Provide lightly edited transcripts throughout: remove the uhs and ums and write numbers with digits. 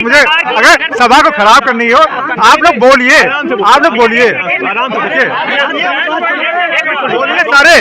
मुझे अगर सभा को खराब करनी हो आप लोग बोलिए, आप लोग बोलिए, बोलिए सारे।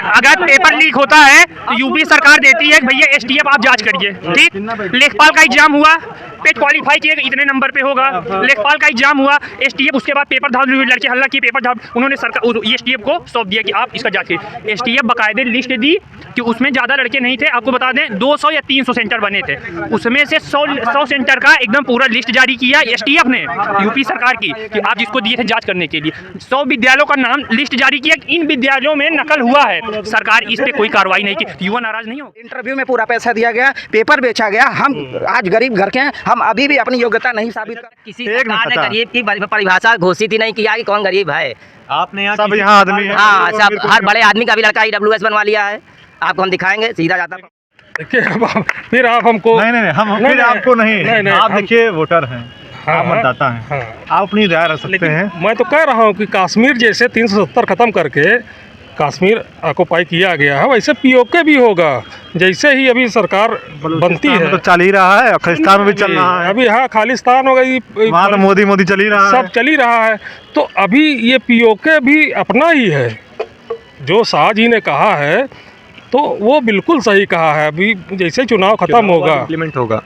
अगर पेपर लीक होता है तो यूपी सरकार देती है भैया एसटीएफ आप जांच करिए, ठीक। लेखपाल का एग्जाम हुआ, पेट क्वालिफाई किए इतने नंबर पे होगा, लेखपाल का एग्जाम हुआ, एसटीएफ उसके बाद पेपर धाड़ लड़के हल्ला किए, पेपर धाड़ उन्होंने सरकार एसटीएफ को सौंप दिया कि आप इसका जांच करिए। एसटीएफ बाकायदे लिस्ट दी कि उसमें ज़्यादा लड़के नहीं थे, आपको बता दें 200 या 300 सेंटर बने थे, उसमें से 100 सेंटर का एकदम पूरा लिस्ट जारी किया एसटीएफ ने यूपी सरकार की कि आप जिसको दिए थे जांच करने के लिए। 100 विद्यालयों का नाम लिस्ट जारी किया, इन विद्यालयों में नकल हुआ है, सरकार इस पे कोई कार्रवाई नहीं की। युवा नाराज नहीं हो। इंटरव्यू में पूरा पैसा दिया गया, पेपर बेचा गया, हम आज गरीब घर के हैं, हम अभी भी अपनी योग्यता नहीं साबित कर। किसी सरकार ने गरीब की परिभाषा घोषित ही नहीं किया कि कौन गरीब है। आपने यहाँ सब यहाँ आदमी है, हाँ सब हर बड़े आदमी का भी लड़का IWS बनवा लिया है, आपको हम दिखाएंगे सीधा जाता। फिर आप हमको नहीं हम फिर आपको नहीं, आप देखिए वोटर हैं, आप मतदाता हैं, आप अपनी राय रख सकते हैं। मैं तो कह रहा हूँ कि कश्मीर जैसे 370 ख़त्म करके कश्मीर ऑक्युपाई किया गया है, वैसे पीओके भी होगा। जैसे ही अभी सरकार बनती है तो चल ही रहा है, खालिस्तान में भी चल रहा है, अभी हाँ खालिस्तान हो गई, वहाँ तो मोदी चल ही रहा है, सब चल ही रहा है। तो अभी ये पीओके भी अपना ही है, जो शाह जी ने कहा है तो वो बिल्कुल सही कहा है। अभी जैसे चुनाव खत्म होगा, इम्प्लीमेंट होगा,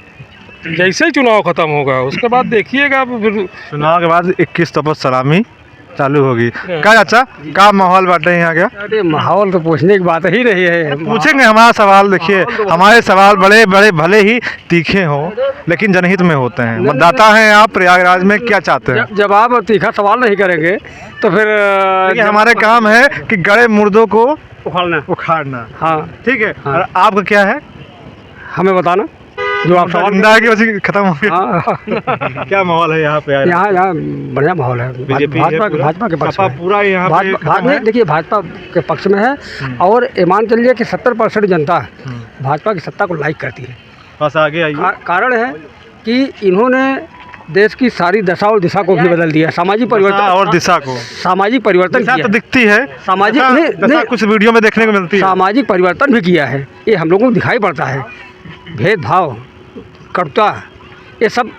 जैसे ही चुनाव खत्म होगा उसके बाद देखिएगा, चुनाव के बाद 21 तक सलामी चालू होगी। क्या अच्छा क्या माहौल बांटे यहाँ क्या? अरे माहौल तो पूछने की बात ही नहीं है। पूछेंगे हमारा सवाल, देखिए हमारे सवाल बड़े बड़े भले ही तीखे हों लेकिन जनहित में होते हैं। मतदाता हैं आप, प्रयागराज में क्या चाहते हैं? जब आप तीखा सवाल नहीं करेंगे तो फिर हमारे काम है कि गड़े मुर्दों को उखाड़ना। हाँ ठीक है, और आपका क्या है हमें बताना जो आप सवाल जिंदा है कि वैसे खत्म हो गया। क्या माहौल है यहाँ पे? यहाँ बढ़िया माहौल है। भाजपा के पक्ष में पूरा यहाँ देखिए भाजपा के पक्ष में है, और ईमान चलिए कि 70% जनता भाजपा की सत्ता को लाइक करती है। बस आगे आइए। कारण है कि इन्होंने देश की सारी दशा और दिशा को भी बदल दिया, सामाजिक परिवर्तन और दिशा को, सामाजिक परिवर्तन तो दिखती है, सामाजिक नहीं कुछ वीडियो में देखने को मिलती है, सामाजिक परिवर्तन भी किया है, ये हम लोगों को दिखाई पड़ता है। भेदभाव, कटुता, ये सब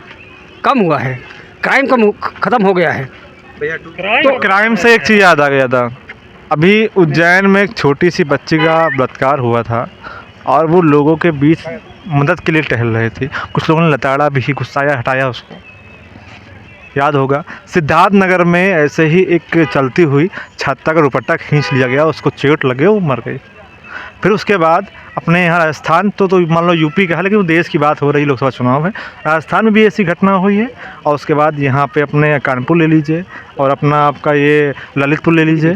कम हुआ है, क्राइम कम खत्म हो गया है। तो क्राइम से एक चीज़ याद आ गया था, अभी उज्जैन में एक छोटी सी बच्ची का बलात्कार हुआ था और वो लोगों के बीच मदद के लिए टहल रहे थे, कुछ लोगों ने लताड़ा भी, गुस्साया, हटाया उसको, याद होगा। सिद्धार्थ नगर में ऐसे ही एक चलती हुई छात्रा का दुपट्टा खींच लिया गया, उसको चोट लगे, वो मर गई। फिर उसके बाद अपने यहाँ राजस्थान तो मान लो यूपी का है, लेकिन वो देश की बात हो रही, लोकसभा चुनाव है, राजस्थान में भी ऐसी घटना हुई है। और उसके बाद यहाँ पे अपने कानपुर ले लीजिए और अपना आपका ये ललितपुर ले लीजिए,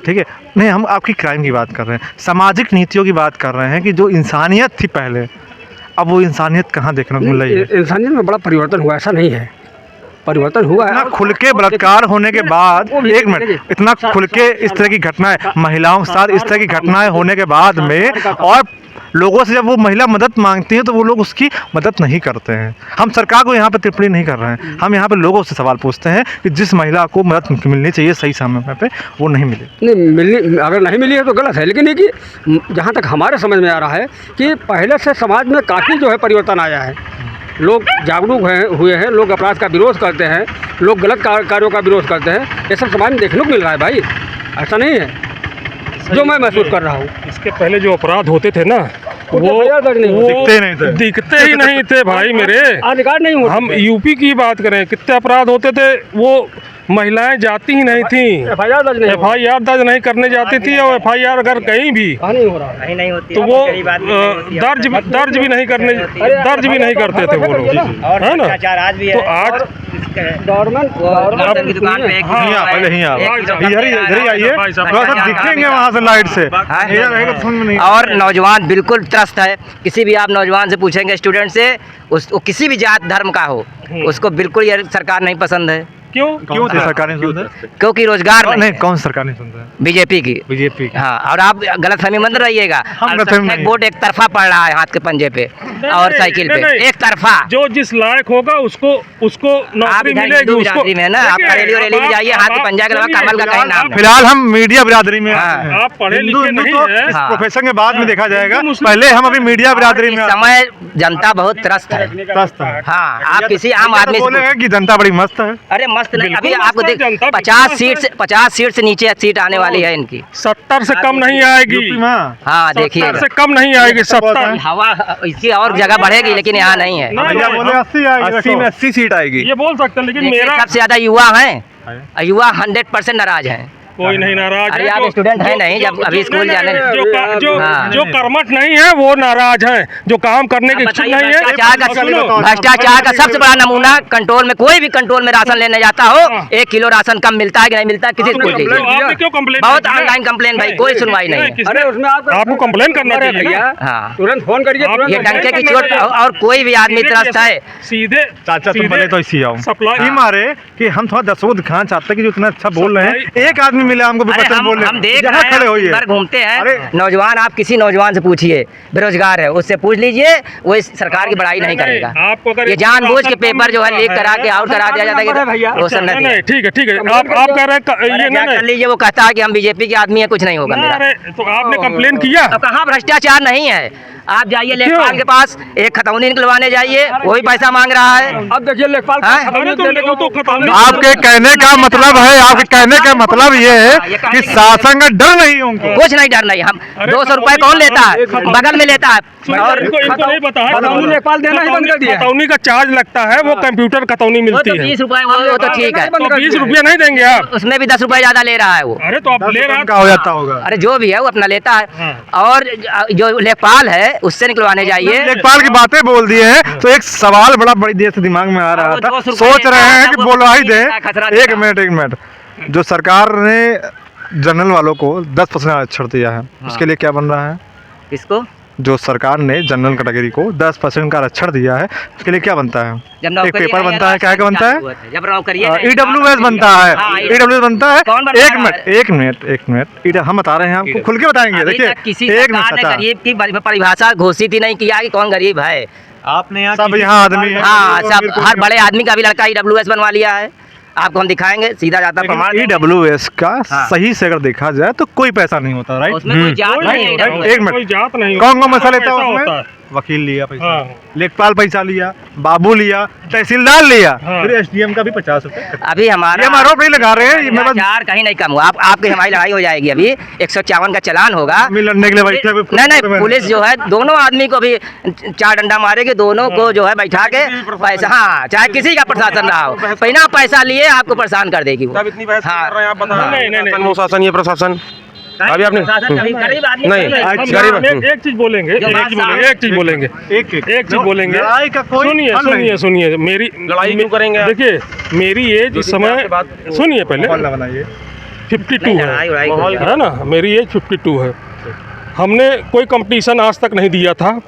ठीक है। नहीं, हम आपकी क्राइम की बात कर रहे हैं, सामाजिक नीतियों की बात कर रहे हैं कि जो इंसानियत थी पहले, अब वो इंसानियत कहाँ देखने को मिल रही है? इंसानियत में बड़ा परिवर्तन हुआ, ऐसा नहीं है, परिवर्तन हुआ है। खुल के बलात्कार होने के बाद, एक मिनट, इतना खुल के इस तरह की घटनाएं महिलाओं के साथ, इस तरह की घटनाएं होने के बाद में, और लोगों से जब वो महिला मदद मांगती है तो वो लोग उसकी मदद नहीं करते हैं। हम सरकार को यहाँ पे टिप्पणी नहीं कर रहे हैं, हम यहाँ पे लोगों से सवाल पूछते हैं कि जिस महिला को मदद मिलनी चाहिए सही समय पे, वो नहीं मिले। नहीं मिलनी, अगर नहीं मिली है तो गलत है, लेकिन ये कि जहाँ तक हमारे समझ में आ रहा है कि पहले से समाज में काफ़ी जो है परिवर्तन आया है, लोग जागरूक हुए हैं, लोग अपराध का विरोध करते हैं, लोग गलत कार्यों का विरोध करते हैं, ये सब समाज में देखने को मिल रहा है भाई, ऐसा नहीं है जो मैं महसूस कर रहा हूँ। इसके पहले जो अपराध होते थे ना वो दिखते ही नहीं थे भाई मेरे, अधिकार नहीं होता। हम यूपी की बात करें, कितने अपराध होते थे, वो महिलाएं जाती ही नहीं थी, FIR दर्ज नहीं करने जाती थी, और FIR अगर कहीं भी नहीं होती तो वो दर्ज भी नहीं करते थे वो लोग, है ना। तो आज गवर्नमेंट की दुकान पे दिखेंगे वहाँ से लाइट से, और नौजवान बिल्कुल त्रस्त है। किसी भी आप नौजवान से पूछेंगे, स्टूडेंट से, उसको किसी भी जात धर्म का हो, उसको बिल्कुल ये सरकार नहीं पसंद है, क्यों सरकार नहीं सुनता है? क्योंकि रोजगार नहीं, नहीं है कौन सरकार नहीं सुनता है? बीजेपी की। बीजेपी की। हाँ, और आप गलतफहमी मत रहिएगा। गलतफहमी नहीं। वोट एक तरफा पड़ रहा है हाथ के पंजे पे और साइकिल पे, एक तरफा। जो जिस लायक होगा उसको आप नौकरी इधर मिलेगी। हिंदू बिरादरी में है ना, आप बरेली वरेली में जाइए, हाथ के पंजा के अलावा कमल का कहीं नाम नहीं। फिलहाल हम मीडिया बिरादरी में हाँ। हैं। आप पढ़े हिंदू लिखे नहीं तो हैं। इस हाँ। प्रोफेशन के बाद में देखा जाएगा, मुस्लिम- पहले हम अभी मीडिया बिरादरी इस में समय जनता बहुत त्रस्त है। त्रस्त है। हाँ, आप किसी आम आदमी से बोलेंगे कि जनता बड़ी मस्त है। अरे मस्त नहीं, अभी बिल्कुल आपको मस्त है देख जनता, 50 सीट से नीचे सीट आने वाली है इनकी। 70 से कम नहीं आएगी। यूपी में हाँ, देखिए 70 से कम नहीं आएगी। 70 हवा इसकी और जगह बढ़ेगी, लेकिन यहाँ नहीं है। नहीं, भैया बोले 80 आएगी, 80 में 80 सीट आएगी। ये बोल सकते हैं, लेकिन देखिए, मेरा सबसे ज्यादा युवा हैं, युवा 100% नाराज हैं। कोई नहीं नाराज अरे है। आप स्टूडेंट हैं नहीं, जब अभी स्कूल जाने हाँ। जो कर्मठ नहीं है वो नाराज हैं, जो काम करने के इच्छुक नहीं है। भ्रष्टाचार का सबसे बड़ा नमूना कंट्रोल में, कोई भी कंट्रोल में राशन लेने जाता हो, 1 किलो राशन कम मिलता है कि नहीं मिलता है, किसी स्कूल तो आपने क्यों कंप्लेन बहुत ऑनलाइन कंप्लेन भाई, कोई सुनवाई नहीं है। अरे उसमें आपको कंप्लेन करना चाहिए ना। भैया, हाँ, तुरंत फोन करिए। आप- तुरंत ये डंके की चोट और कोई भी आदमी त्रस्त है। सीधे चाचा तुम बने तो इसी आओ सप्लाई ई मारे कि हम थोड़ा दसों दिखाना चाहते हैं कि जो इतना अच्छा बोल रहे हैं, एक आदमी मिले हमको अरे विपक्ष बोल रहे हम देख यहाँ रहे हैं, खड़े होइए। बार घूमते हैं अरे नौजवान, आप किसी नौजवान से पूछिए बेरोजगार है, उससे पूछ लीजिए, वो इस सरकार की बड़ाई नहीं करेगा। आपको अगर ये जानबूझ के पेपर जो है लीक करा के आउट करा दिया जाता है कि रोशन नहीं, नहीं नहीं, ठीक है आप कह रहे हैं ये कर नहीं। लीजिए, वो कहता है कि हम बीजेपी के आदमी है, कुछ नहीं होगा मेरा। अरे तो आपने कंप्लेन किया। तो कहाँ भ्रष्टाचार नहीं है? आप जाइए लेखपाल के पास, एक खतौनी निकलवाने जाइए, वही पैसा मांग रहा है। अब देखिए लेखपाल हाँ? अरे तो खतौनी- आपके कहने का मतलब है, आपके कहने का मतलब ये है कि शासन का डर नहीं है उनको। कुछ नहीं डर नहीं, हम 200 रुपए कौन लेता है, बगल में लेता है। और इनको नहीं पता है। खतौनी लेखपाल देना ही बंद कर दिया है। खतौनी का चार्ज लगता है, वो कंप्यूटर खतौनी वो मिलती तो है। 20 रुपए, वो तो ठीक है, तो 20 रुपया नहीं देंगे आप? उसमें भी 10 रुपए ज्यादा ले रहा है वो। अरे तो आप ले रहे हैं। का हो जाता होगा। अरे जो भी है वो अपना लेता है। और जो लेखपाल है उससे निकलवाने जाइए। लेखपाल की बातें बोल दिए हैं, तो एक सवाल बड़ा देर से दिमाग में आ रहा वो था, 200 रुपए सोच रहे हैं कि वो बोलवा ही दे। खसरा एक देगा। मिनट, जो सरकार ने जनरल वालों को 10% आरक्षण दिया है, उसके लिए क्या बन रहा है? किसको? जो सरकार ने जनरल कैटेगरी को 10% का आरक्षण दिया है, उसके लिए क्या बनता है? जब एक नौकरी पेपर नहीं बनता है, क्या क्या बनता है? जब नौकरी EWS बनता है, हाँ, EWS बनता है। कौन बनता है? एक मिनट, हम बता रहे हैं, आपको खुल के बताएंगे। अभी देखिए, तक किसी एक सरकार ने मिनट, गरीब की परिभाषा घोषित ही नहीं किया कि कौन गरीब है। आपने यहाँ सब यहाँ आदमी है। हाँ, सब हर बड़े आदमी का भी लड़का EWS बनवा लिया है। आपको हम दिखाएंगे, सीधा जाता प्रमाण। EWS का हाँ। सही से अगर देखा जाए तो कोई पैसा नहीं होता, राइट? उसमें कोई जात नहीं है EWS। एक मिनट, कोई जात नहीं कौन कौन पैसा लेता पैसा है होता उसमें? वकील लिया पैसा, हाँ। लेखपाल पैसा लिया, बाबू लिया, तहसीलदार लिया, हाँ। फिर SDM का भी 50 रुपए। अभी हमारा ये हम आरोप नहीं लगा रहे हैं, ये मैं बस चार कहीं नहीं कम हुआ। आपकी हमारी लड़ाई हो जाएगी। अभी 154 का चालान होगा। लड़ने के लिए बैठे हुए नहीं, पुलिस जो है दोनों आदमी को भी 4 डंडा मारेगी, दोनों को जो है बैठा के पैसा, हाँ, चाहे किसी का प्रशासन रहा हो, बिना पैसा लिए आपको परेशान कर देगी वो। इतनी बहस हाँ। कर रहे हैं आप बता नहीं, नहीं, नहीं। वो शासन ये प्रशासन अभी आपने प्रशासन कभी गरीब आदमी नहीं, नहीं है। गरीब हम एक चीज बोलेंगे, एक चीज बोलेंगे, एक चीज बोलेंगे। लड़ाई का कोई हल नहीं। सुनिए मेरी लड़ाई क्यों करेंगे आप? देखिए मेरी एज इस समय, सुनिए पहले, माहौल ना बनाइए। 52 लड़ाई है, वड़ाई है ना? मेरी एज 52 है। हमने कोई कंपटीशन आज तक नहीं दिया था।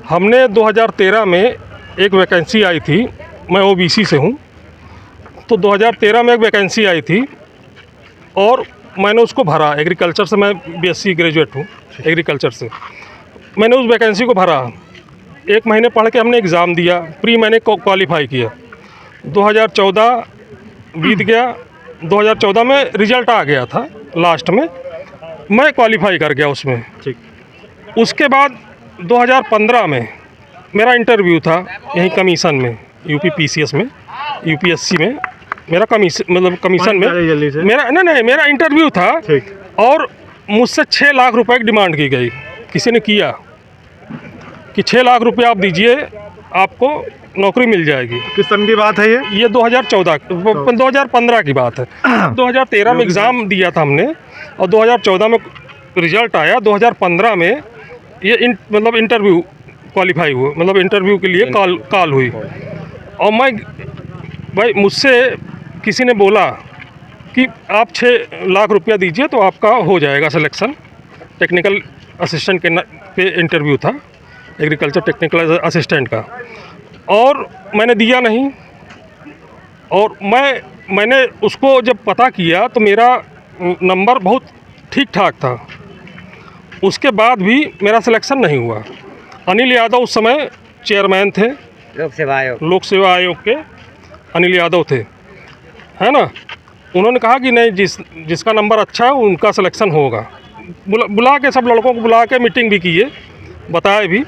हमने 2013 में एक वैकेंसी आई थी, मैं OBC से हूँ, तो 2013 में एक वैकेंसी आई थी और मैंने उसको भरा। एग्रीकल्चर से, मैं BSc ग्रेजुएट हूँ एग्रीकल्चर से। मैंने उस वैकेंसी को भरा, 1 महीने पढ़ के हमने एग्ज़ाम दिया, प्री मैंने क्वालिफाई किया। 2014 बीत गया, 2014 में रिजल्ट आ गया था लास्ट में, मैं क्वालिफाई कर गया उसमें। ठीक। उसके बाद 2015 में मेरा इंटरव्यू था यहीं कमीशन में, UP PCS में, UPSC में मेरा कमीशन में जल्दी से। मेरा इंटरव्यू था। ठीक। और मुझसे 6 लाख रुपए की डिमांड की गई, किसी ने किया कि 6 लाख रुपए आप दीजिए, आपको नौकरी मिल जाएगी। किस सन की बात है ये? 2015 की बात है। 2013 में एग्ज़ाम दिया था हमने और 2014 में रिजल्ट आया। 2015 में ये इंटरव्यू क्वालिफाई हुआ, मतलब इंटरव्यू के लिए कॉल हुई। और मैं भाई, मुझसे किसी ने बोला कि आप 6 लाख रुपया दीजिए तो आपका हो जाएगा सिलेक्शन। टेक्निकल असिस्टेंट पे इंटरव्यू था, एग्रीकल्चर टेक्निकल असिस्टेंट का, और मैंने दिया नहीं। और मैंने उसको जब पता किया तो मेरा नंबर बहुत ठीक ठाक था। उसके बाद भी मेरा सिलेक्शन नहीं हुआ। अनिल यादव उस समय चेयरमैन थे, लोक सेवा आयोग के अनिल यादव थे, है ना। उन्होंने कहा कि नहीं, जिसका नंबर अच्छा है उनका सिलेक्शन होगा। बुला के सब लड़कों को बुला के मीटिंग भी किए, बताए भी।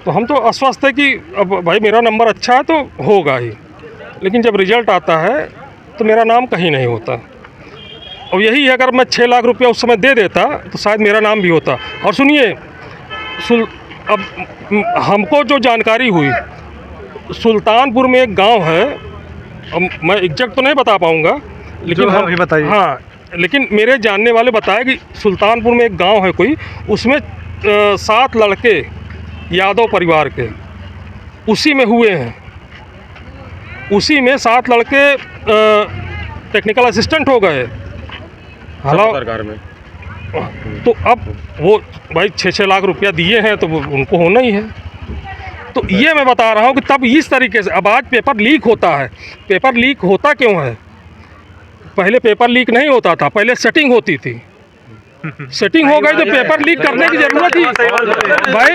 तो हम तो आश्वस्त थे कि अब भाई मेरा नंबर अच्छा है तो होगा ही। लेकिन जब रिज़ल्ट आता है तो मेरा नाम कहीं नहीं होता। और यही है, अगर मैं 6 लाख रुपया उस समय दे देता तो शायद मेरा नाम भी होता। और सुनिए, अब हमको जो जानकारी हुई, सुल्तानपुर में एक गांव है, अब मैं एग्जैक्ट तो नहीं बता पाऊंगा, लेकिन हम बताइए। हाँ, लेकिन मेरे जानने वाले बताया कि सुल्तानपुर में एक गांव है कोई, उसमें 7 लड़के यादव परिवार के उसी में हुए हैं। उसी में 7 लड़के टेक्निकल असिस्टेंट हो गए। सरकार में तो अब वो भाई 6-6 लाख रुपया दिए हैं तो उनको होना ही है। तो ये मैं बता रहा हूँ कि तब इस तरीके से, अब आज पेपर लीक होता है। पेपर लीक होता क्यों है? पहले पेपर लीक नहीं होता था, पहले सेटिंग होती थी। सेटिंग हो गई तो पेपर लीक करने की जरूरत थी भाई।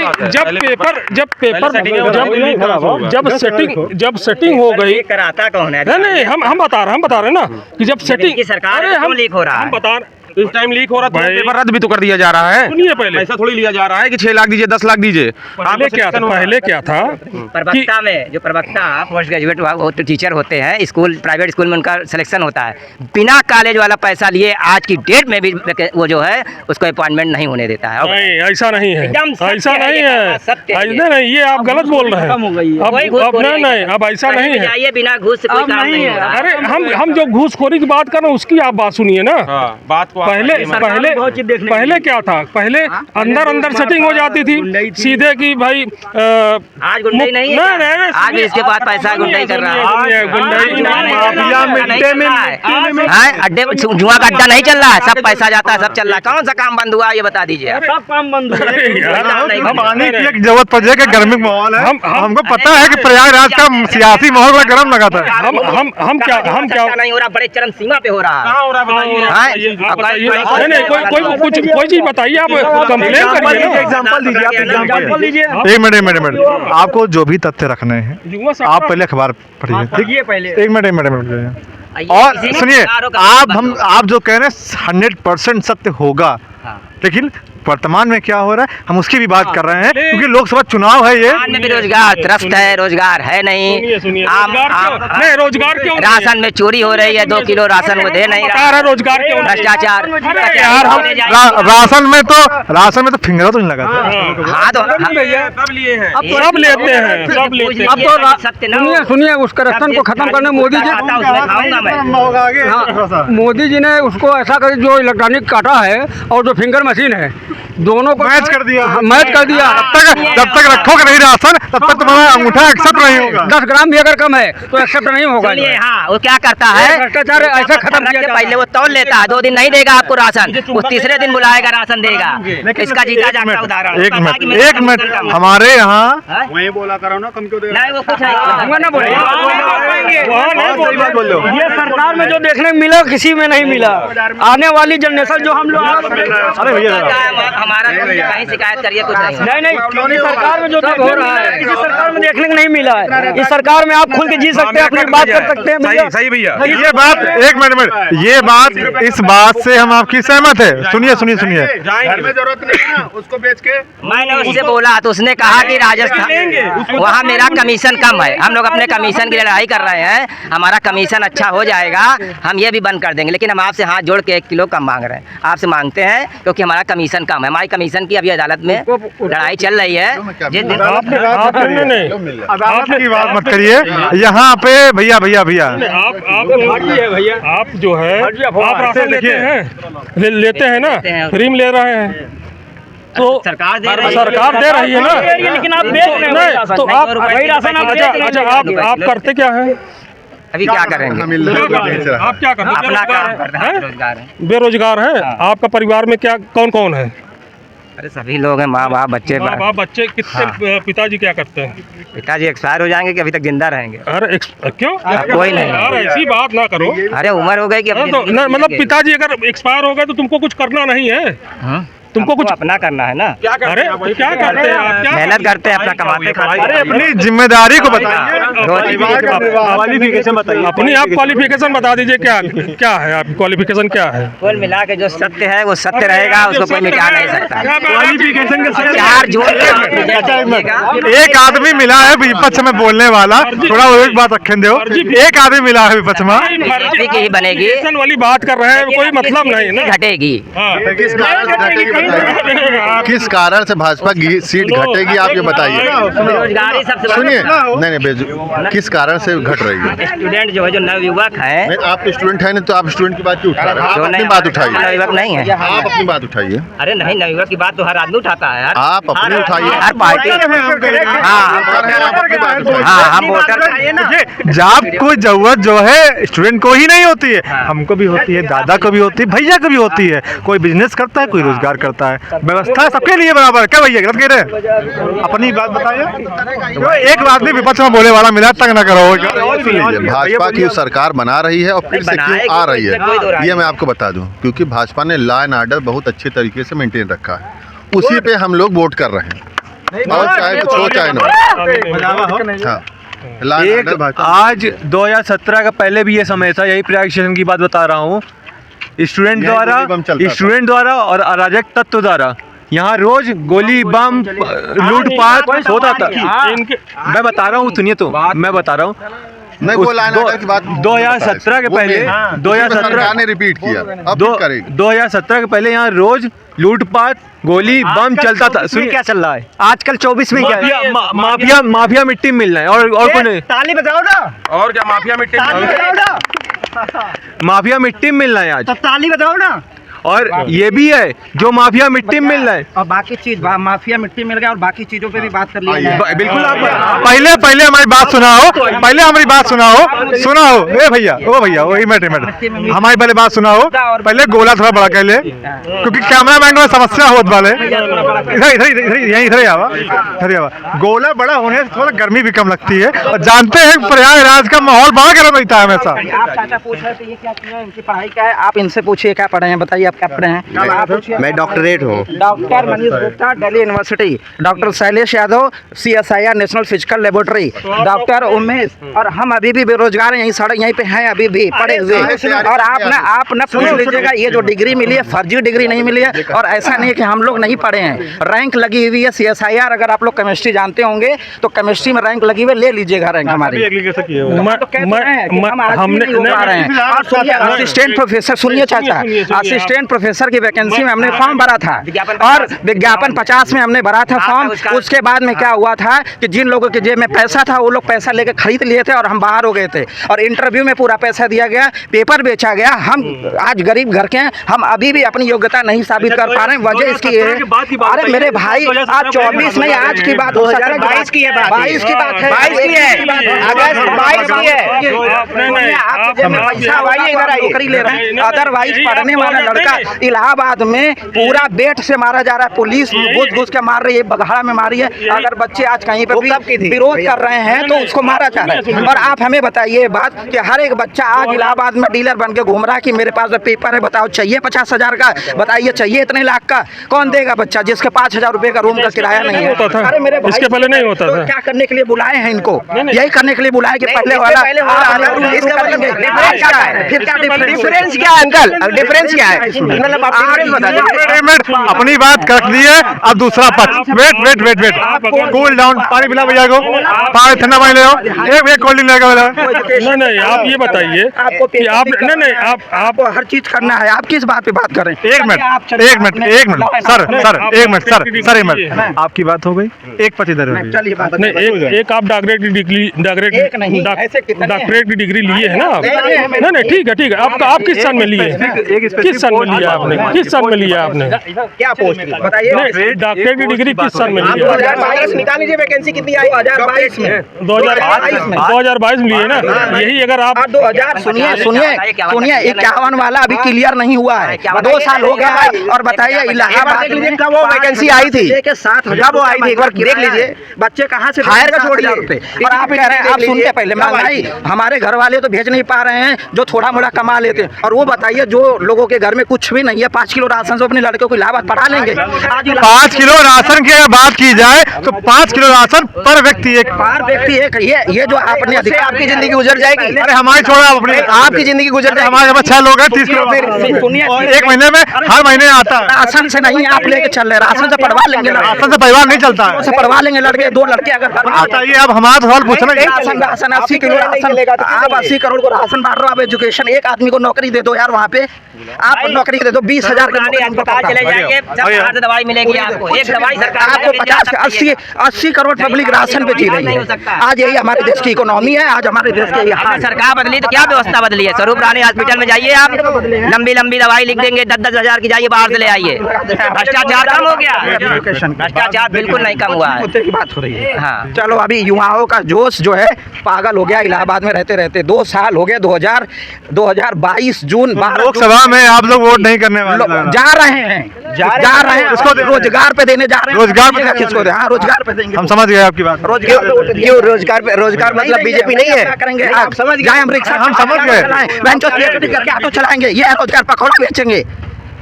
जब सेटिंग हो गई, कराता कौन है? नहीं, हम बता रहे हैं ना कि जब सेटिंग की सरकार है, हम लीक हो रहा है। हम बता रहे, इस टाइम लीक हो रहा था, पेपर रद्द भी तो कर दिया जा रहा है। सुनिए, पहले ऐसा थोड़ी लिया जा रहा है कि 6 लाख दीजिए, 10 लाख दीजिए। पहले क्या था प्रवक्ता में जो प्रवक्ता पोस्ट ग्रेजुएट वो तो टीचर होते हैं, स्कूल प्राइवेट स्कूल में उनका सिलेक्शन होता है। बिना कॉलेज वाला पैसा लिए आज की डेट में भी वो जो है उसको अपॉइंटमेंट नहीं होने देता है। नहीं, ऐसा नहीं है, ऐसा नहीं है। नहीं, ये आप गलत बोल रहे हैं। अब नहीं, अब ऐसा नहीं है। बिना घूस से कोई काम नहीं है। अरे हम जो घूसखोरी की बात कर रहे हैं उसकी आप बात सुनिए ना। बात को पहले क्या था? पहले अंदर सेटिंग हो जाती थी सीधे कि भाई आज गुंडाई नहीं है, आज इसके पास पैसा गुंडाई कर रहा है। अड्डे जुआ का अड्डा नहीं चल रहा है, सब पैसा जाता है, सब चल रहा है। कौन सा काम बंद हुआ ये बता दीजिए। सब काम बंद हुआ। पानी की एक जरूरत पड़ जाएगी, गर्मी माहौल है। हमको पता है कि प्रयागराज का सियासी माहौल बड़ा गर्म लगा था। हम क्या नहीं हो रहा, बड़े चरम सीमा पे हो रहा है। कोई चीज बताइए, आप कंप्लेन करिए ना। एग्जांपल दीजिए, आप एग्जांपल दीजिए। एक मिनट, आपको जो भी तथ्य रखने हैं आप पहले अखबार पढ़िए, ठीक? पहले एक मिनट। और सुनिए, आप जो कह रहे हैं 100% सत्य होगा, लेकिन वर्तमान में क्या हो रहा है हम उसकी भी बात कर रहे हैं, क्योंकि लोकसभा चुनाव है। ये बेरोजगार त्रस्त है, रोजगार है नहीं। नहीं, रोजगार क्यों? राशन में चोरी हो रही है, 2 किलो राशन वो दे नहीं रहा है। रोजगार क्यों? भ्रष्टाचार यार, हम राशन में तो फिंगर तो नहीं लगा। हाँ तो सब लिए हैं, सब लेते हैं। अब तो सुनिए, उस करप्शन को खत्म करने मोदी जी ने उसको ऐसा कर, जो इलेक्ट्रॉनिक काटा है और जो फिंगर मशीन है, दोनों को मैच कर दिया। जब तक रखोगे नहीं राशन, तब तक तुम्हारा अंगूठा एक्सेप्ट नहीं होगा। 10 ग्राम भी अगर कम है तो एक्सेप्ट नहीं होगा। हाँ, वो क्या करता है, भ्रष्टाचार ऐसा खत्म किया। पहले वो तौल लेता है, 2 दिन नहीं देगा आपको राशन, वो तीसरे दिन बुलाएगा, राशन देगा। इसका जीता जागता उदाहरण। एक मिनट, हमारे यहाँ वही बोला करो ना, कम क्यों दे? नहीं, वो कुछ नहीं ये सरकार में जो देखने को मिला किसी में नहीं मिला। आने वाली जनरेशन जो हम लोग, अरे भैया हमारा कहीं शिकायत करिए, कुछ नहीं। नहीं, क्यों नहीं? सरकार में जो हो रहा है किसी सरकार में देखने को नहीं मिला है। इस सरकार में आप खुल के जी सकते हैं, अपनी बात कर सकते हैं भैया। सही भैया, ये बात, एक मिनट, ये बात, इस बात से हम आपकी सहमत है। सुनिए, घर में जरूरत नहीं ना, उसको बेच के। मैंने उससे बोला तो उसने कहा कि राजस्थान वहाँ मेरा कमीशन कम है, हम लोग अपने कमीशन की लड़ाई कर रहे हैं, हमारा कमीशन अच्छा हो जाएगा, हम ये भी बंद कर देंगे। लेकिन हम आपसे हाथ जोड़ के 1 किलो कम मांग रहे हैं, आपसे मांगते हैं, क्योंकि हमारा कमीशन कम है। हमारी कमीशन की अभी अदालत में लड़ाई चल रही है। जिस दिन अदालत की बात मत करिए यहाँ पे भैया। आप जो है आप राशन लेते हैं ना, फ्री में ले रहे हैं तो सरकार दे रही है ना, लेकिन आप बेच रहे हैं। तो आप आप करते क्या है? अभी क्या करेंगे? आप क्या करते? अपना काम करते हैं, रोजगार है। बेरोजगार है। आपका परिवार में क्या कौन है? अरे सभी लोग हैं, माँ बाप बच्चे। माँ बाप बच्चे कितने पिताजी क्या करते हैं? पिताजी एक्सपायर हो जाएंगे कि अभी तक जिंदा रहेंगे? अरे क्यों? कोई नहीं। यार ऐसी बात ना करो। अरे उम्र हो गई कि अरे तो मतलब पिताजी अगर एक्सपायर हो गए तो तुमको कुछ करना नहीं है? तुमको कुछ अपना करना है ना। अरे क्या करते हैं आप? क्या मेहनत करते हैं, अपना कमाते खाते हैं। अरे अपनी जिम्मेदारी को बताइए, क्वालिफिकेशन बताइए। अपनी आप क्वालिफिकेशन बता दीजिए, क्या है आपकी क्वालिफिकेशन क्या है? कुल मिला के जो सत्य है वो सत्य रहेगा, उसको कोई मिटा नहीं सकता। क्वालिफिकेशन के 4 जून एक आदमी मिला है विपक्ष में बोलने वाला, थोड़ा वो एक बात रखें दो। एक आदमी मिला है विपक्ष में, बीजेपी की ही बनेगी वाली बात कर रहे हैं, कोई मतलब नहीं ना। घटेगी। किस कारण से भाजपा की सीट घटेगी, आप ये बताइए। बेरोजगारी सबसे बड़ा। सुनिए, नहीं, किस कारण से घट रही है? स्टूडेंट जो है, जो नवयुवक है। नहीं, आप स्टूडेंट है, नहीं तो आप स्टूडेंट की बात क्यों उठा रहे हैं? आप अपनी बात उठाइए। नवयुवक नहीं है, आप अपनी बात उठाइए। अरे नहीं, नवयुवक की बात तो हर आदमी उठाता है यार। आप अपनी उठाइए। हर पार्टी। हाँ, हम वोटर। जॉब को जरूरत जो है स्टूडेंट को ही नहीं होती है, हमको भी होती है, दादा को भी होती है, भैया को भी होती है। कोई बिजनेस करता है, कोई रोजगार करता है, व्यवस्था सबके लिए बराबर है। क्या भैया गलत कह रहे हैं? अपनी बात बताइए। एक आदमी विपक्ष में बोले वाला मिला, तंग ना करो। भाजपा की सरकार बना रही है और फिर से क्यों आ रही है, ये मैं आपको बता दूं। क्योंकि भाजपा ने लॉ एंड ऑर्डर बहुत अच्छे तरीके से मेंटेन रखा है, उसी पे हम लोग वोट कर रहे हैं, और चाहे कुछ हो चाहे ना। हाँ, आज 2017 का पहले भी ये समय था, यही प्रयाग स्टेशन की बात बता रहा हूँ। स्टूडेंट द्वारा और अराजक तत्व द्वारा यहाँ रोज गोली बम लूटपाट होता था। मैं बता रहा हूँ, सुनिए तो, मैं बता रहा हूँ। नहीं, वो लाइन ऑर्डर की बात 2017 के पहले, 2017 ने रिपीट किया, अब 2017 के पहले यहाँ रोज लूटपाट गोली बम चलता था। सुनिए क्या चल रहा है आजकल 24 में? क्या माफिया मिट्टी मिल रहा है और कोई नहीं। ताली बजाओ ना। और क्या माफिया मिट्टी? माफिया मिट्टी मिल रहा है आज, तो ताली बजाओ ना। और ये भी है जो माफिया मिट्टी मिल रहा है, और बाकी चीज माफिया मिट्टी मिल गया, और बाकी चीजों पे भी बात कर ली है। बिल्कुल। आप पहले हमारी बात सुनाओ, पहले हमारी बात सुनाओ। ए भैया, ओ भैया, वही मैटर हमारी पहले बात सुनाओ। पहले गोला थोड़ा बड़ा कर ले, क्योंकि कैमरा मैन में समस्या होत वाले। इधर आवा। गोला बड़ा होने से थोड़ा गर्मी भी कम लगती है, और जानते हैं प्रयागराज का माहौल बड़ा गर्म रहता है हमेशा। आप चाचा पूछ रहे थे ये क्या किया, इनकी पढ़ाई क्या है, आप इनसे पूछिए क्या पढ़े हैं, बताइए आप क्या पढ़े हैं। मैं डॉक्टरेट हूँ। Doctor Manish Gupta, Delhi university. Doctor Shailesh Yadav, CSIR national physical laboratory. Doctor Umesh, और हम अभी भी बेरोजगार यहीं सड़क यहीं पे हैं, अभी भी पड़े हुए। और आप ना पूछ लीजिएगा, ये जो डिग्री मिली है फर्जी डिग्री नहीं मिली है, और ऐसा नहीं है कि हम लोग नहीं पढ़े हैं। रैंक लगी हुई है CSIR, अगर आप लोग केमिस्ट्री जानते होंगे तो केमिस्ट्री में रैंक लगी हुई, ले लीजिएगा रैंक हमारी। असिस्टेंट प्रोफेसर, सुनिए चाचा, असिस्टेंट प्रोफेसर की वैकेंसी में हमने फॉर्म भरा था, और विज्ञापन 50 में हमने भरा था फॉर्म। उसके बाद में क्या हुआ था कि जिन लोगों के जेब में पैसा था वो लोग पैसा लेकर खरीद लिए थे, और हम बाहर हो गए थे, और इंटरव्यू में पूरा पैसा दिया गया, पेपर बेचा गया। हम आज गरीब घर के हैं, हम अभी भी अपनी योग्यता नहीं साबित कर पा रहे हैं। वजह इसकी है, अरे मेरे भाई, आज 24 नहीं, आज की बात हो सकता है 22 की है, 22 की बात है, 22 की है, अगस्त 22 की है। आपके जेब में पैसा, आइए इधर आइए, नौकरी ले रहे हैं। अदरवाइज पढ़ने वाला लड़का इलाहाबाद में पूरा बेट से मारा जा रहा है, पुलिस घुस के मार रही है, बघाड़ा में मारी है। अगर बच्चे आज कहीं पर विरोध कर रहे हैं तो उसको मारा जा रहा है। और आप हमें बताइए बात कि हर एक बच्चा आज इलाहाबाद में डीलर बन के घूम रहा है कि मेरे पास पेपर है, बताओ चाहिए 50,000 का, बताइए चाहिए इतने लाख का, कौन देगा बच्चा जिसके 5,000 रुपए का रूम का किराया नहीं है? अरे मेरे भाई, इसके पहले नहीं होता था। क्या करने के लिए बुलाए हैं इनको? यही करने के लिए बुलाए कि पहले वाला फिर क्या डिफरेंस क्या है अंकल? डिफरेंस क्या है? अपनी बात कर ली है, अब दूसरा पक्ष। Wait, cool down. पानी पिला भैया को, पानी ठंडा पानी ले आओ, एक कोल्ड ड्रिंक लेगा। नहीं, आप ये बताइए कि आप हर चीज करना है, आप किस बात पे बात करें? एक मिनट सर, आपकी बात हो गई, एक पति इधर नहीं, एक आप डॉक्टरेट की डिग्री लिए है ना आप? नहीं, ठीक है। आप किस सन में लिए? किस सन में लिया आपने? किस सन में लिया आपने? क्या पोस्ट बताइए। डॉक्टर की डिग्री किस सन में लिया? 2022 निकाल लीजिए, वैकेंसी कितनी आई? 2022 में 2022 में लिए ना। यही अगर आप 2000 सुनिए 51 वाला अभी क्लियर नहीं हुआ है, 2 साल हो गया है। और बताइए इलाहाबाद में कब वो वैकेंसी आई थी? 7,000 वो आई थी, एक बार देख लीजिए। बच्चे कहाँ से हायर का छोड़िए। और आप कह रहे हैं, आप सुनते पहले महंगाई, हमारे घर वाले तो भेज नहीं पा रहे हैं जो थोड़ा मोड़ा कमा लेते हैं। और वो बताइए जो लोगों के घर में कुछ भी नहीं है, 5 किलो राशन से अपने लड़कों को इलाहाबाद पढ़ा लेंगे। आज 5 किलो राशन की अगर बात की जाए तो 5 किलो राशन पर व्यक्ति एक ये जो आपने आपकी जिंदगी गुजर जाएगी। अरे हमारी छोड़ा अपने आपकी जिंदगी गुजर जाएगी। हमारे यहाँ 6 लोग हैं, 30 किलो एक महीने में हर महीने आता है। राशन से नहीं आप लेके चल रहे, राशन से पढ़वा लेंगे। राशन से परिवार नहीं चलता है। से पढ़वा लेंगे लड़के, 2 लड़के अगर बताइए अब हमारा सवाल पूछना राशन 80 किलो राशन लेगा, आप 80 करोड़ को राशन बांट रहे हो। आप एजुकेशन, एक आदमी को नौकरी दे दो यार, वहाँ पे आप नौकरी दे दो। 20,000 अस्पताल चले जाएंगे, सब दवाई मिलेगी आपको। एक दवाई सरकार आपको 50-80 करोड़ पब्लिक राशन पे जी रही है। आज यही हमारे देश की इकोनॉमी है, आज हमारे देश के सरकार बदली तो क्या व्यवस्था बदली है? स्वरूप रानी हॉस्पिटल में जाइए, आप लंबी दवाई लिख देंगे, 10-10 हजार की, जाइए बाहर से ले आइए। भ्रष्टाचार कम हो गया? भ्रष्टाचार बिल्कुल नहीं कम हुआ है। बात हो रही है। हाँ, चलो अभी युवाओं का जोश जो है पागल हो गया इलाहाबाद में रहते रहते। 2 साल हो गए, 2022 जून 12 लोकसभा में आप लोग वोट नहीं करने वाले जा रहे हैं इसको रोजगार पे देने जा रहे हैं। रोजगार पे किसको? हाँ, रोजगार पे देंगे। हम समझ गए आपकी बात। क्यों रोजगार मतलब बीजेपी नहीं है? करेंगे आप समझ गए। हम समझ गए। करके ऑटो चलाएंगे, ये रोजगार पकौड़ा बेचेंगे।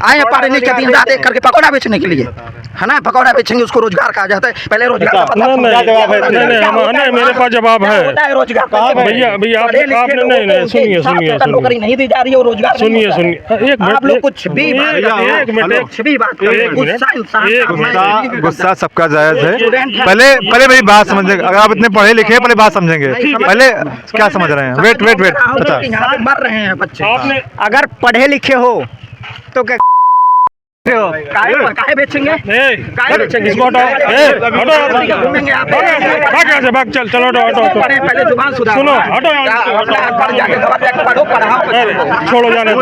आए पढ़ने के 3 रात एक करके पकौड़ा बेचने के लिए, है ना? पकौड़ा बेचेंगे, उसको रोजगार कहा जाता है। पहले रोजगार नहीं, मेरे पास जवाब है। रोजगार भैया आपने नहीं सुनिए नौकरी नहीं दी जा रही है, रोजगार सुनिए एक मिनट। आप लोग कुछ भी बात गुस्सा सबका जायज है। पहले मेरी बात समझेंगे। अगर आप इतने पढ़े लिखे पहले बात समझेंगे। पहले क्या समझ रहे हैं? वेट पता मर रहे हैं बच्चे। अगर पढ़े लिखे हो तो क्या काहे बेचेंगे? इसको चलो पहले जुबान सुधारो। सुनो, छोड़ो जाने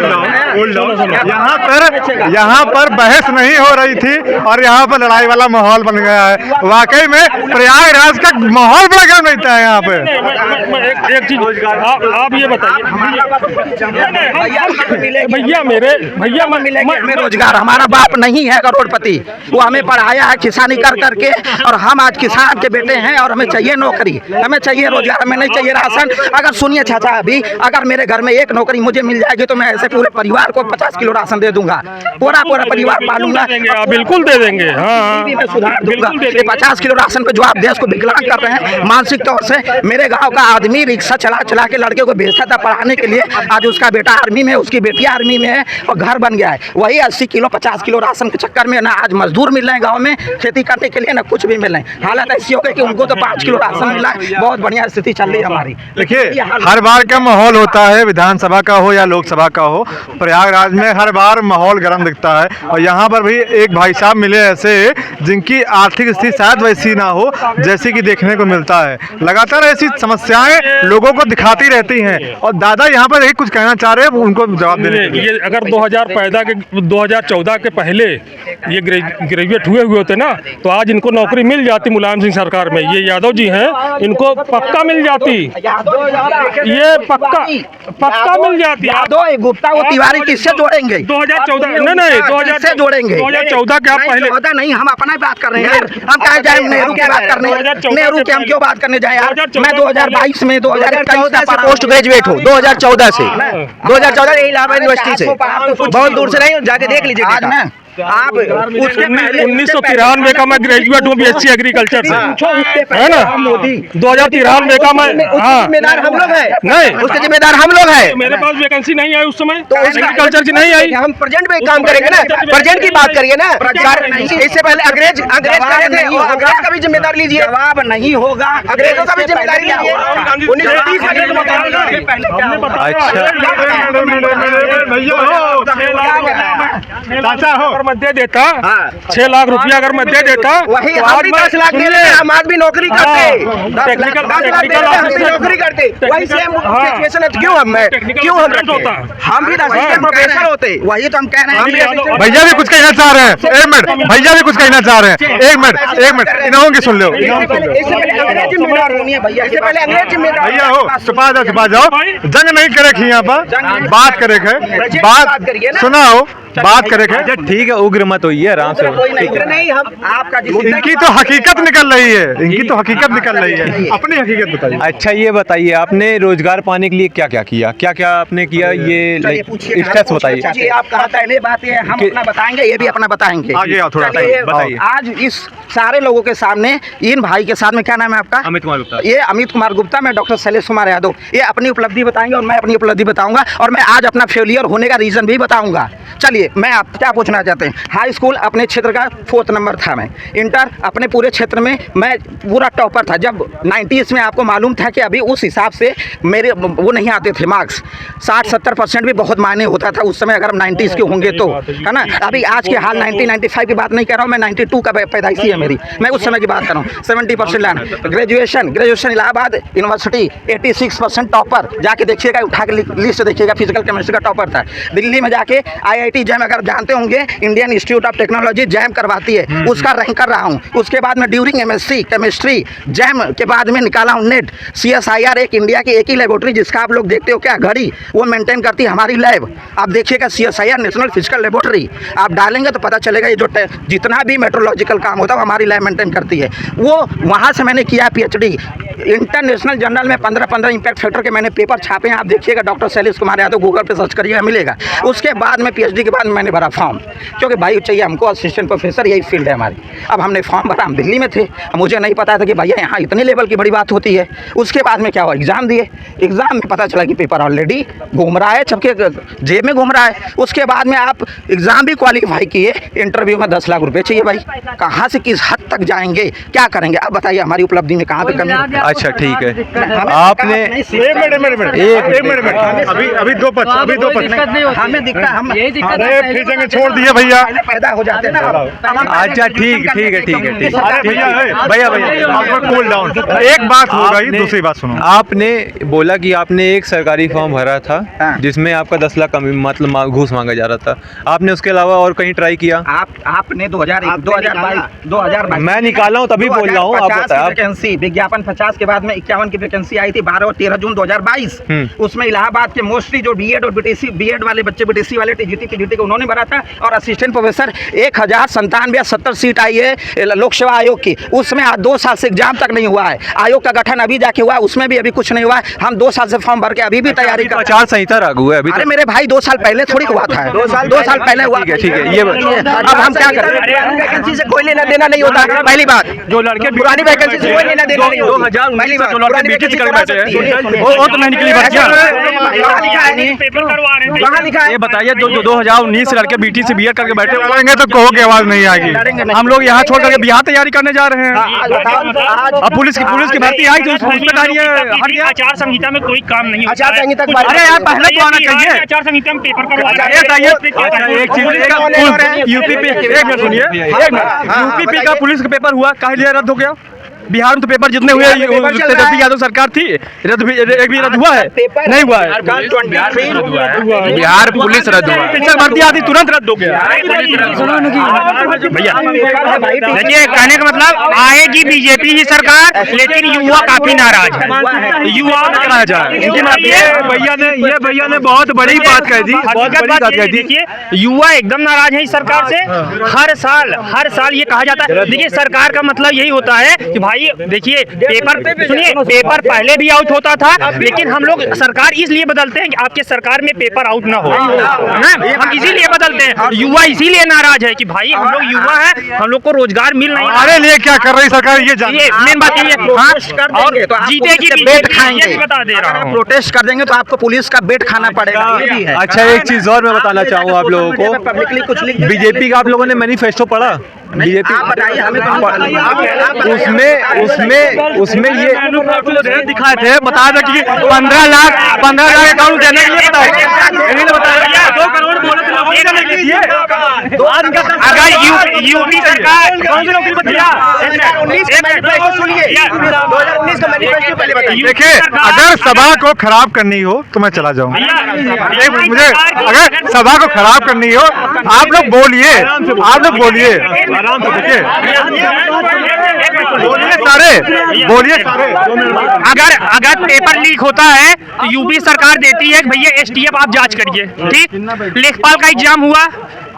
यहाँ पर बहस नहीं हो रही थी और यहाँ पर लड़ाई वाला माहौल बन गया है। वाकई में प्रयागराज का माहौल बड़ा गर्म रहता है यहाँ पे। एक चीज आप ये बताइए भैया में रोजगार, हमारा बाप नहीं है करोड़पति, वो हमें पढ़ाया है किसानी कर करके, और हम आज किसान के बेटे हैं और हमें चाहिए नौकरी, हमें चाहिए रोजगार, हमें नहीं चाहिए राशन। अगर सुनिए चाचा, अभी अगर मेरे घर में एक नौकरी मुझे मिल जाएगी तो मैं ऐसे पूरे परिवार को 50 किलो राशन दे दूंगा, पूरा परिवार पालूंगा। बिल्कुल दे देंगे। हाँ, सुधार दूंगा। 50 किलो राशन पे जो आप देश को विकलांग कर रहे हैं मानसिक तौर से। मेरे गाँव का आदमी रिक्शा चला के लड़के को भेजता था पढ़ाने के लिए, आज उसका बेटा आर्मी में, उसकी बेटी आर्मी में है और घर बन गया है। वही 80 किलो 50 किलो राशन के चक्कर में ना आज मजदूर मिल रहे हैं गांव में खेती करने के लिए, ना कुछ भी मिल रहे हैं। हालत ऐसी हो गई कि उनको तो 5 किलो राशन मिला है। बहुत बढ़िया स्थिति चल रही है हमारी। देखिए, हर बार का माहौल होता है, विधानसभा का हो या लोकसभा का हो, प्रयागराज में हर बार माहौल गर्म दिखता है। और यहाँ पर भी एक भाई साहब मिले ऐसे जिनकी आर्थिक स्थिति शायद वैसी ना हो जैसी कि देखने को मिलता है। लगातार ऐसी समस्याएं लोगों को दिखाती रहती हैं और दादा यहाँ पर एक कुछ कहना चाह रहे हैं, उनको जवाब देने। ये अगर 2014 के पहले ये ग्रेजुएट हुए होते ना तो आज इनको नौकरी मिल जाती मुलायम सिंह सरकार में। ये यादव जी हैं, इनको पक्का मिल जाती, ये पक्का मिल जाती। यादव गुप्ता वो तिवारी किससे जोड़ेंगे? 2014 नहीं 2000 जोड़ेंगे 2014 के आप पहले नहीं, हम अपना बात कर रहे हैं। हम कहा जाए नेहरू की बात करने, नेहरू की हम क्यों बात करने जाए यार? मैं 2022 में 2014 से पोस्ट ग्रेजुएट हूँ, 2014 से 2014 इलाहाबाद यूनिवर्सिटी से, बहुत दूर से नहीं, जाके देख लीजिए। आज ना आप उसके पहले 1993 का मैं ग्रेजुएट हूँ BSc एग्रीकल्चर से, है ना? 2093 का मैं, जिम्मेदार हम लोग हैं, नहीं उसके जिम्मेदार हम लोग हैं। मेरे पास वैकेंसी नहीं आई उस समय, तो एग्रीकल्चर की नहीं आई। हम प्रेजेंट में काम करेंगे ना, प्रेजेंट की बात करिए ना। इससे पहले अंग्रेज करे थे, अंग्रेज का भी जिम्मेदार लीजिए। जवाब नहीं होगा, अंग्रेजों का भी जिम्मेदारी लीजिए। 1930 चाचा हो अगर मैं दे देता 6 लाख रुपया अगर मैं दे देता वही तो हम आज भी मैं 10 लाख दे रहे हैं, हम आज भी नौकरी करते, 10 लाख हम भी नौकरी करते, वही सेम सिचुएशन है। क्यों हम रखते? हम भी असिस्टेंट प्रोफेसर होते, वही तो हम कह रहे हैं। भैया भी कुछ कहना चाह रहे हैं, एक मिनट, भैया भी कुछ कहना चाह रहे हैं, एक मिनट, इन्हों की सुन लो। अंग्रेज जिम्मेदार होनी है भैया, इससे पहले अंग्रेज जिम्मेदार। भैया हो, छुपा जाओ, जंग नहीं करे खी यहाँ पर, बात करे खे, बात सुना हो, बात करे खे। ठीक है, उग्र मत होइए, आराम से। नहीं, हम आपका इनकी तो हकीकत निकल रही है, इनकी तो हकीकत निकल रही है, अपनी हकीकत बताइए। अच्छा ये बताइए, आपने रोजगार पाने के लिए क्या क्या किया, क्या क्या आपने किया, ये स्टेप्स बताइए। आप कहा पहले बात ये हम अपना बताएंगे, ये भी अपना बताएंगे। आगे आओ थोड़ा, बताइए। आज इस सारे लोगों के सामने इन भाई के साथ में, क्या नाम है आपका? अमित कुमार गुप्ता। ये अमित कुमार गुप्ता, मैं डॉक्टर शैलेश कुमार यादव, ये अपनी उपलब्धि बताएंगे और मैं अपनी उपलब्धि बताऊंगा, और मैं आज अपना फेलियर होने का रीजन भी बताऊंगा। चलिए, मैं आप क्या पूछना चाहते हैं? हाई स्कूल अपने क्षेत्र का 4th नंबर था मैं, इंटर अपने पूरे क्षेत्र में मैं पूरा टॉपर था। जब 90s में आपको मालूम था कि अभी उस हिसाब से मेरे वो नहीं आते थे मार्क्स, 60-70% भी बहुत मायने होता था उस समय, अगर हम 90s के होंगे तो, है ना। अभी आज के हाल 90-95 की बात नहीं कर रहा हूँ मैं, 92 का पैदाइशी है मेरी, मैं उस समय की बात कर रहा हूँ। 70% लाना, ग्रेजुएशन इलाहाबाद यूनिवर्सिटी 86% टॉपर, जाके देखिएगा, उठा के लिस्ट देखिएगा, फिजिकल केमिस्ट्री का टॉपर था। दिल्ली में जाके IIT जैम, अगर जानते होंगे, Indian institute of technology jam करवाती है, उसका रैंक कर रहा हूँ। उसके बाद में ड्यूरिंग MSc केमिस्ट्री जैम के बाद में निकाला हूँ नेट। CSIR एक इंडिया की एक ही लेबोरेटरी जिसका आप लोग देखते हो क्या घड़ी, वो मेंटेन करती है हमारी लैब। आप देखिएगा CSIR नेशनल फिजिकल लेबोरेटरी, आप डालेंगे तो पता चलेगा, ये जो जितना भी मेट्रोलॉजिकल काम होता है हमारी लैब मेंटेन करती है। वो वहाँ से मैंने किया PhD। इंटरनेशनल जर्नल में 15 इम्पैक्ट फैक्टर के मैंने पेपर छापे हैं, आप देखिएगा, डॉक्टर शैलेश कुमार यादव, गूगल पे सर्च करिएगा मिलेगा। उसके बाद में PhD के बाद मैंने भरा फॉर्म, क्योंकि भाई चाहिए हमको असिस्टेंट प्रोफेसर, यही फील्ड है हमारी। अब हमने फॉर्म भरा, हम दिल्ली में थे, मुझे नहीं पता था कि भैया यहाँ इतनी लेवल की बड़ी बात होती है। उसके बाद में क्या हुआ, एग्ज़ाम दिए, एग्ज़ाम में पता चला कि पेपर ऑलरेडी घूम रहा है, सबके जेब में घूम रहा है। उसके बाद में आप एग्ज़ाम भी क्वालिफाई किए, इंटरव्यू में 10 लाख रुपये चाहिए। भाई कहाँ से किस हद तक जाएंगे, क्या करेंगे, आप बताइए, हमारी उपलब्धि में कहाँ पे कमी है? अच्छा ठीक है, आपने एक मिनट, अभी दो पक्ष हमें दिखता है, हम फिर जगह छोड़ दिए भैया, पैदा हो जाते हैं ना। अच्छा ठीक है भैया कूल डाउन। एक बात हो गई, दूसरी बात सुनो। आपने बोला कि आपने एक सरकारी फॉर्म भरा था जिसमें आपका 10 लाख मतलब घूस मांगा जा रहा था, आपने उसके अलावा और कहीं ट्राई किया? आपने 2022 मैं निकाला हूँ तभी बोल रहा हूँ, आप बताएं। वैकेंसी विज्ञापन 50 के बाद में 51 की वैकेंसी आई थी 12 और 13 जून 2022। उसमें इलाहाबाद के मोस्टली जो बीएड और बीएड वाले बच्चे, बीटीसी वाले, टीजीटी को उन्होंने भरा था। और असिस्टेंट प्रोफेसर 1097 या 70 सीट आई है लोक सेवा आयोग की, उसमें 2 साल से एग्जाम तक नहीं हुआ है। आयोग का गठन अभी जाके हुआ है, उसमें भी अभी कुछ नहीं हुआ है। हम 2 साल से फॉर्म भर के अभी भी तैयारी कर। आचार संहिता लागू है अभी? अरे मेरे भाई 2 साल पहले थोड़ी हुआ था, 2 साल पहले हुआ। ठीक है, ये अब हम क्या करें? वैकेंसी से कोई लेना देना नहीं होता। पहली बात, जो लड़के पुरानी वैकेंसी से कोई लेना देना नहीं होता। 2019 में जो लड़के बीटीसी कर बैठे हैं वो तो नहीं निकली बच्चियां। पेपर करवा रहे हैं, वहाँ लिखा है, ये बताइए, जो 2019 से लड़के बीटीसी बीएड करके बैठे बोलेंगे तो कहो की आवाज नहीं आएगी। हम लोग यहाँ छोड़ करके बिहार तैयारी करने जा रहे हैं। अब पुलिस की भर्ती आई तो आचार संहिता में कोई काम नहीं होता आचार है। संहिता अरे यार पहले तो आना चाहिए। आचार संहिता में पेपर करवा रहे एक चीज, यूपी यूपी का पुलिस का पेपर हुआ, काहे लिए रद्द हो गया? बिहार में तो पेपर जितने हुए तेजस्वी यादव सरकार थी, एक भी रद्द हुआ है? नहीं हुआ है। बिहार पुलिस रद्द हुआ, टीचर भर्ती आती तुरंत रद्द हो गया। भैया देखिए, कहने का मतलब आएगी बीजेपी ही सरकार, लेकिन युवा काफी नाराज है। युवा कराया जाए, ये भैया ने बहुत बड़ी बात कह दी, बहुत बड़ी बात कह दी। देखिए, युवा एकदम नाराज है इस सरकार से। हर साल ये कहा जाता है, देखिए सरकार का मतलब यही होता है कि भाई देखिए, पेपर पहले भी आउट होता था, लेकिन हम लोग सरकार इसलिए बदलते हैं कि आपके सरकार में पेपर आउट ना हो, हम इसीलिए बदलते हैं। युवा इसीलिए नाराज है कि भाई हम लोग युवा है, हम लोग को रोजगार मिल नहीं। अरे लिए क्या कर रही सरकार, ये मेन बात ये है। और जीतेगी बेट खाएंगे, बता दे रहा हूँ। प्रोटेस्ट कर देंगे तो आपको पुलिस का बेट खाना पड़ेगा। अच्छा एक चीज और मैं बताना चाहूँ आप लोगों को, पब्लिकली कुछ लिख बीजेपी का आप लोगों ने मैनिफेस्टो पढ़ा? बीजेपी बताइए हमें, उसमें ये दिखाए थे, बता दो कि 15 लाख अकाउंट देने के लिए बताया 2 करोड़ बोले थे। अगर यूपी सरकार देखिए, अगर सभा को खराब करनी हो तो मैं चला जाऊंगा। मुझे अगर सभा को खराब करनी हो, आप लोग बोलिए, आप लोग बोलिए, आराम से देखिए, बोलिए सारे। अगर पेपर लीक होता है तो यूपी सरकार देती है कि भैया एसटीएफ आप जांच करिए, ठीक। लेखपाल का एग्जाम हुआ,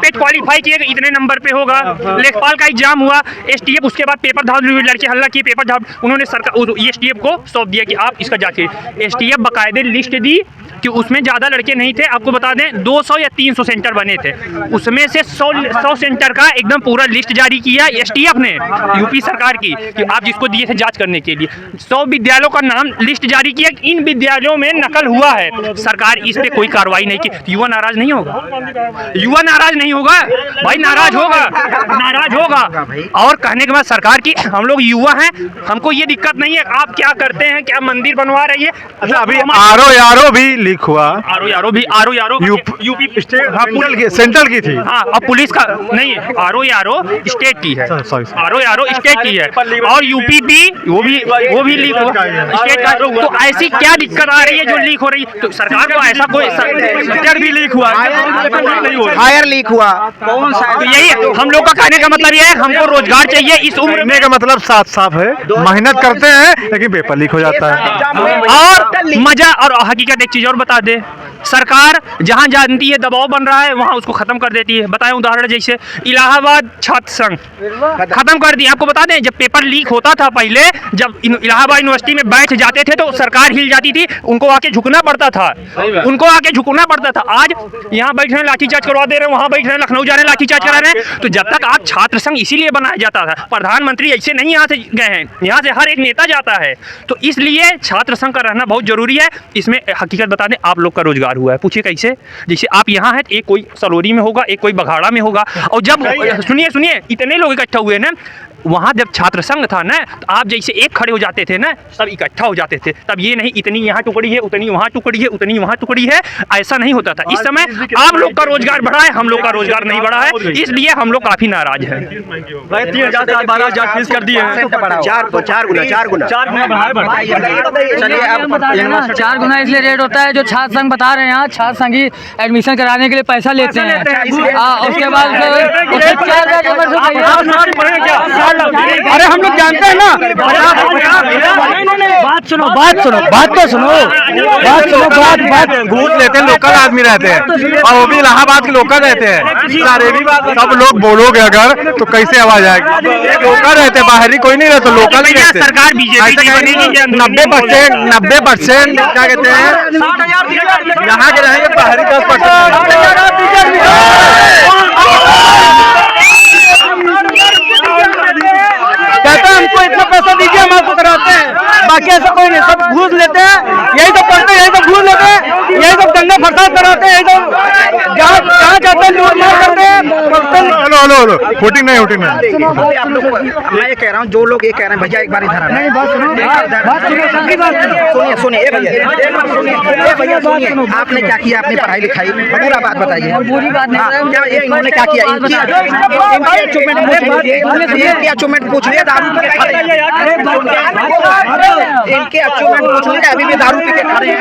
पेट क्वालिफाई किए इतने नंबर पे होगा, लेखपाल का एग्जाम हुआ, एसटीएफ उसके बाद पेपर धाम, लड़के हल्ला किए, पेपर धाम, उन्होंने सरकार एसटीएफ को सौंप दिया कि आप इसका जांच कीजिए। एसटीएफ बकायदे लिस्ट दी कि उसमें ज़्यादा लड़के नहीं थे। आपको बता दें 200 या 300 सेंटर बने थे, उसमें से 100 सेंटर का एकदम पूरा लिस्ट जारी किया एसटीएफ ने, यूपी सरकार की, कि आप जिसको दिए थे जांच करने के लिए। 100 विद्यालयों का नाम लिस्ट जारी किया, इन विद्यालयों में नकल हुआ है, सरकार इस पे कोई कार्रवाई नहीं की। युवा नाराज नहीं होगा? युवा नाराज नहीं होगा भाई, नाराज होगा, नाराज होगा। और कहने के बाद सरकार की, हम लोग युवा हैं, हमको ये दिक्कत नहीं है आप क्या करते हैं, क्या मंदिर बनवा रही है। अच्छा, अभी आरओ भी लीक हुआ, आरओ यूपी सेंट्रल की थी। हाँ, अब पुलिस का नहीं, आरओ स्टेट की है, आरओ स्टेट की है, और यूपी भी वो भी लीक हुआ स्टेट का। तो ऐसी क्या दिक्कत आ रही है जो लीक हो रही है? तो सरकार को ऐसा कोई सेंटर भी लीक हुआ, फायर लीक हुआ, कौन सा? तो यही हम लोग का कहने का मतलब ये है, हमको रोजगार चाहिए। इस उम्र में का मतलब साफ है, मेहनत करते हैं लेकिन पेपर लीक हो जाता है। और मजा और हकीकत एक चीज और बता दे, सरकार जहां जानती है दबाव बन रहा है वहां उसको खत्म कर देती है। बताएं उदाहरण, जैसे इलाहाबाद छात्र संघ खत्म कर दिया। आपको बता दें, जब पेपर लीक होता था पहले, जब इलाहाबाद यूनिवर्सिटी में बैठ जाते थे तो सरकार हिल जाती थी, उनको आके झुकना पड़ता था, उनको आके झुकना पड़ता था। आज यहाँ बैठ रहे लाठीचार्ज करवा दे रहे हैं, वहां बैठ रहे लखनऊ जा रहे हैं लाठीचार्ज करा रहे हैं। तो जब तक आप छात्र संघ इसीलिए बनाया जाता था, प्रधानमंत्री ऐसे नहीं यहाँ से गए हैं, यहाँ से हर एक नेता जाता है, तो इसलिए छात्र संघ का रहना बहुत जरूरी है। इसमें हकीकत बता दें, आप लोग का रोजगार हुआ है, पूछिए कैसे? जैसे आप यहाँ हैं, एक कोई सलोरी में होगा, एक कोई बघाड़ा में होगा, और जब सुनिए इतने लोग इकट्ठा हुए ना, वहाँ जब छात्र संघ था ना, तो आप जैसे एक खड़े हो जाते थे ना, सब इकट्ठा हो जाते थे। तब ये नहीं इतनी यहाँ टुकड़ी है, उतनी वहाँ टुकड़ी है, उतनी वहाँ टुकड़ी है, ऐसा नहीं होता था। इस समय आप लोग का रोजगार बढ़ा है, हम लोग का रोजगार नहीं बढ़ा है, इसलिए हम लोग काफी नाराज हैं। 3000 फीस कर दिए हैं, 4 गुना इसलिए रेट होता है। जो छात्र संघ बता रहे हैं, यहाँ छात्र संघ ही एडमिशन कराने के लिए पैसा लेते हैं, उसके बाद अरे हम लोग जानते हैं ना। बात सुनो, घूस लेते हैं, लोकल आदमी रहते हैं, और वो भी इलाहाबाद के लोकल रहते हैं। सारे भी सब लोग बोलोगे अगर तो कैसे आवाज आएगी? लोकल रहते हैं, बाहरी कोई नहीं रहता, लोकल ही रहते हैं। सरकार बीजेपी 90% क्या कहते हैं, यहाँ के रहेंगे, बाहरी 10%। कहते हैं हमको इतना पैसा दीजिए, हम आपको कराते हैं, बाकी ऐसा कोई नहीं, सब घूस लेते हैं, यही तो करते हैं, यही तो घूस लेते हैं, यही तो दंगा फसाद कराते हैं, यही तो जहाँ जाते हैं लूट मार करते हैं। हेलो वोटिंग नहीं मैं ये कह रहा हूँ, जो लोग ये कह रहे हैं, भैया एक बार इधर आना, सुनिए भैया सुनिए, आपने क्या किया? आपने पढ़ाई लिखाई पूरा बात बताइए, पूरी बात नहीं, इन्होंने क्या किया? इनकी अचीवमेंट पूछ लिया, दारू पी के खड़े हैं, इनके अचीवमेंट पूछ लिया, अभी भी दारू पी के खड़े हैं।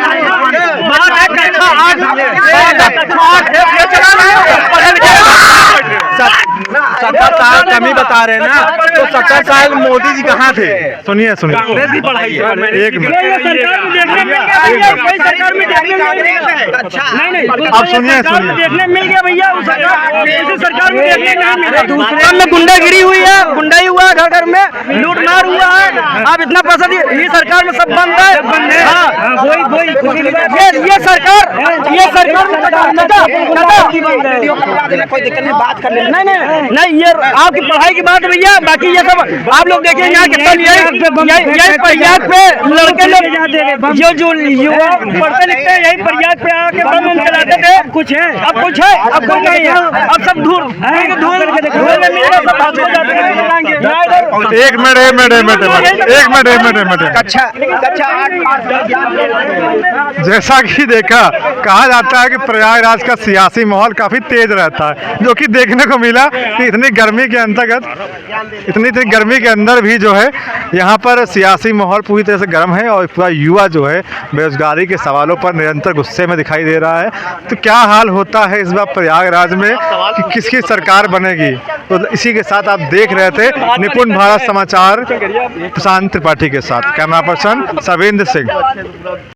70 साल कमी बता रहे हैं ना, तो 70 साल मोदी जी कहाँ थे? सुनिए एक मिनट, अब सुनिए देखने मिल गया भैया, सरकार में देखने नहीं मिला। दूसरे में गुंडागिरी हुई है, गुंडाई हुआ है, घर में लूटमार हुआ है। आप इतना पैसा दिए, ये सरकार में सब बंद है। ये सरकार कोई दिक्कत नहीं, बात कर ले। नहीं, ये आपकी पढ़ाई की बात है भैया, बाकी ये सब आप लोग देखिए, यहाँ कितना यही प्रयाग पे लड़के लोग जो युवा पढ़ते लिखते हैं, यही प्रयाग पे आके बम चलाते थे। कुछ है, अब कुछ नहीं है, अब सब धूल में मिलेगा, सब हाथ हो जाते हैं। एक मिनट। कक्षा 8 जैसा कि देखा, कहा जाता है कि प्रयागराज का सियासी माहौल काफ़ी तेज रहता है, जो कि देखने को मिला कि इतनी गर्मी के अंदर भी जो है यहाँ पर सियासी माहौल पूरी तरह से गर्म है और पूरा युवा जो है बेरोजगारी के सवालों पर निरंतर गुस्से में दिखाई दे रहा है। तो क्या हाल होता है इस बार प्रयागराज में कि किसकी सरकार बनेगी? तो इसी के साथ आप देख रहे थे निपुण भारत समाचार प्रशांत त्रिपाठी के साथ, कैमरा पर्सन सवेंद्र सिंह।